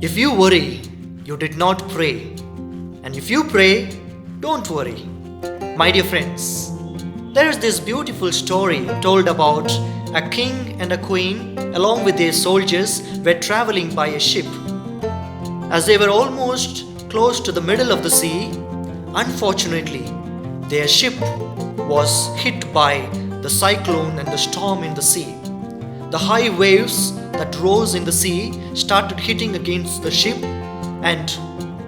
If you worry, you did not pray. And if you pray, don't worry. My dear friends, there is this beautiful story told about a king and a queen along with their soldiers were traveling by a ship. As they were almost close to the middle of the sea, unfortunately, their ship was hit by the cyclone and the storm in the sea. The high waves that rose in the sea started hitting against the ship, and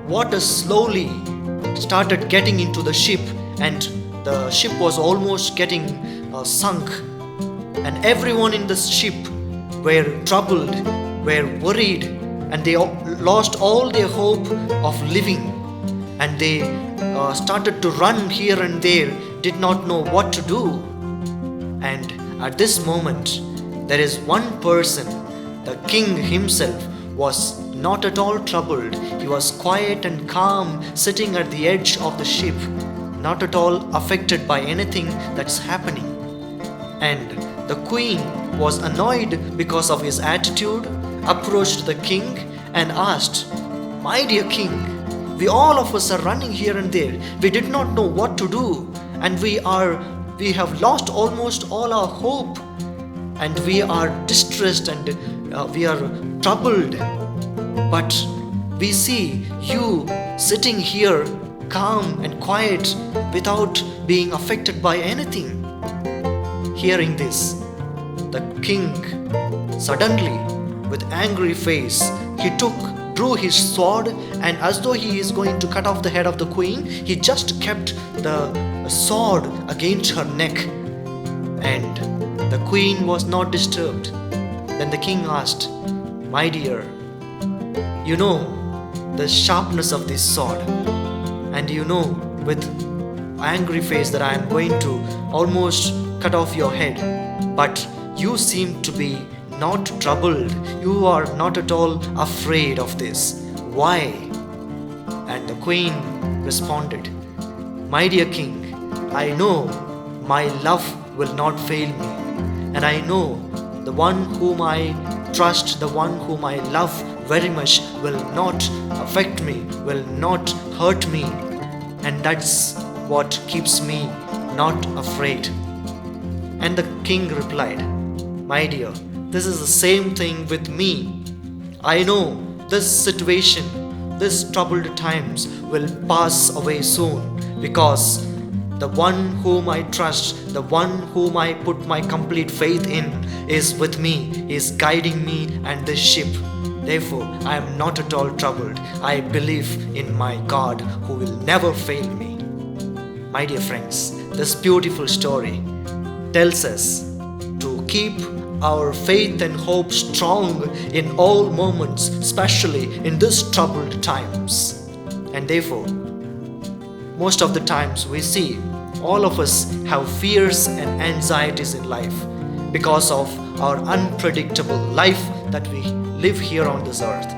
water slowly started getting into the ship, and the ship was almost getting sunk. And everyone in the ship were troubled, were worried, and they lost all their hope of living. And they started to run here and there, did not know what to do. And at this moment, there is one person, the king himself, was not at all troubled. He was quiet and calm, sitting at the edge of the ship, not at all affected by anything that's happening. And the queen was annoyed because of his attitude, approached the king and asked, "My dear king, we all of us are running here and there. We did not know what to do, and we have lost almost all our hope, and we are distressed and we are troubled. But we see you sitting here calm and quiet without being affected by anything." Hearing this, the king suddenly, with angry face, he drew his sword, and as though he is going to cut off the head of the queen, he just kept the sword against her neck, and the queen was not disturbed. Then the king asked, "My dear, you know the sharpness of this sword, and you know with angry face that I am going to almost cut off your head, but you seem to be not troubled. You are not at all afraid of this. Why?" And the queen responded, "My dear king, I know my love will not fail me, and I know the one whom I trust, the one whom I love very much will not affect me, will not hurt me, and that's what keeps me not afraid." And the king replied, "My dear, this is the same thing with me. I know this situation, this troubled times will pass away soon, because the one whom I trust, the one whom I put my complete faith in is with me, is guiding me and this ship. Therefore, I am not at all troubled. I believe in my God who will never fail me." My dear friends, this beautiful story tells us to keep our faith and hope strong in all moments, especially in these troubled times. And therefore, most of the times we see all of us have fears and anxieties in life because of our unpredictable life that we live here on this earth.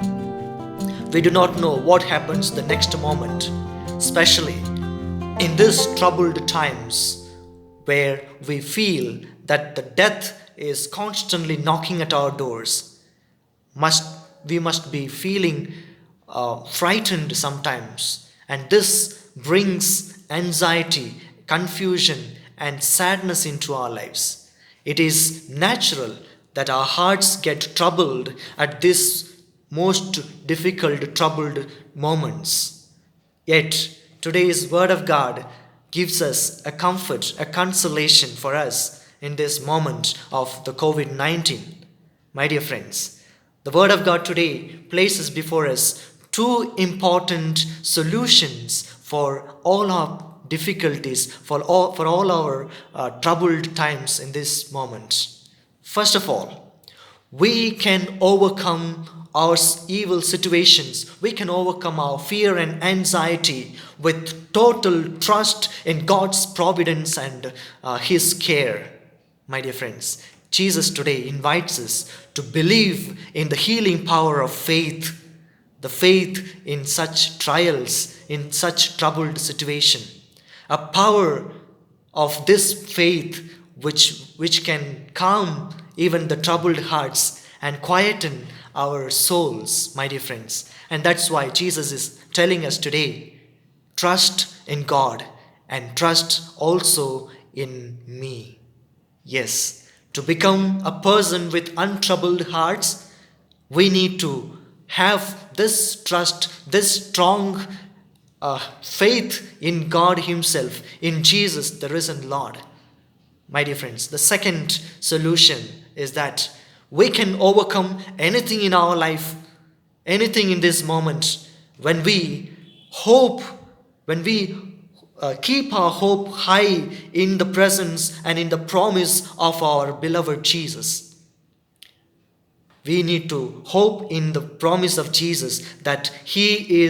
We do not know what happens the next moment, especially in these troubled times where we feel that the death is constantly knocking at our doors. We must be feeling frightened sometimes, and this brings anxiety, confusion, and sadness into our lives. It is natural that our hearts get troubled at this most difficult, troubled moments. Yet, today's Word of God gives us a comfort, a consolation for us in this moment of the COVID-19. My dear friends, the Word of God today places before us two important solutions for all our difficulties, for all our troubled times in this moment. First of all, we can overcome our evil situations. We can overcome our fear and anxiety with total trust in God's providence and His care. My dear friends, Jesus today invites us to believe in the healing power of faith, the faith in such trials, in such troubled situation. A power of this faith which can calm even the troubled hearts and quieten our souls, my dear friends. And that's why Jesus is telling us today, trust in God and trust also in me. Yes, to become a person with untroubled hearts, we need to have this trust, this strong faith in God Himself, in Jesus, the risen Lord. My dear friends, the second solution is that we can overcome anything in our life, anything in this moment, when we hope, when we keep our hope high in the presence and in the promise of our beloved Jesus. We need to hope in the promise of Jesus that He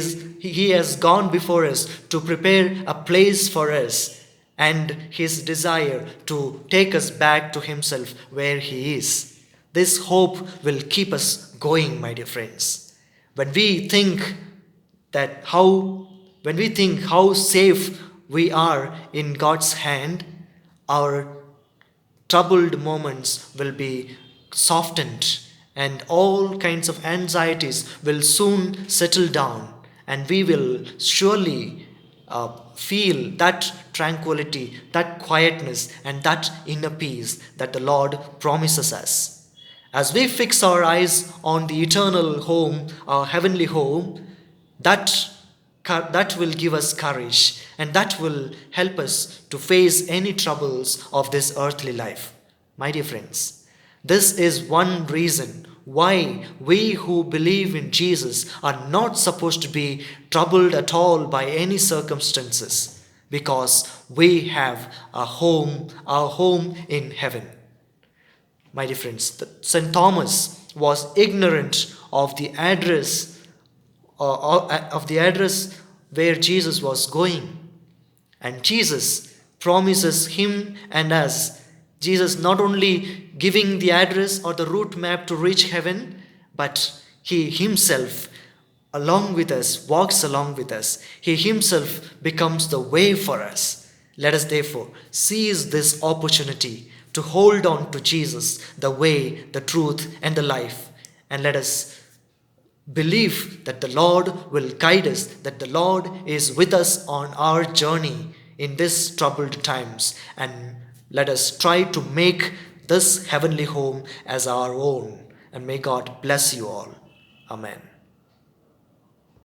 has gone before us to prepare a place for us, and His desire to take us back to Himself where He is. This hope will keep us going, my dear friends. When we think how safe we are in God's hand, our troubled moments will be softened and all kinds of anxieties will soon settle down, and we will surely feel that tranquility, that quietness, and that inner peace that the Lord promises us. As we fix our eyes on the eternal home, our heavenly home, that will give us courage, and that will help us to face any troubles of this earthly life. My dear friends, this is one reason why we who believe in Jesus are not supposed to be troubled at all by any circumstances, because we have our home in heaven. My dear friends, St. Thomas was ignorant of the address where Jesus was going. And Jesus promises him and us. Jesus not only giving the address or the route map to reach heaven, but He Himself along with us, walks along with us. He Himself becomes the way for us. Let us therefore seize this opportunity to hold on to Jesus, the way, the truth, and the life. And let us believe that the Lord will guide us, that the Lord is with us on our journey in these troubled times. And let us try to make this heavenly home as our own. And may God bless you all. Amen.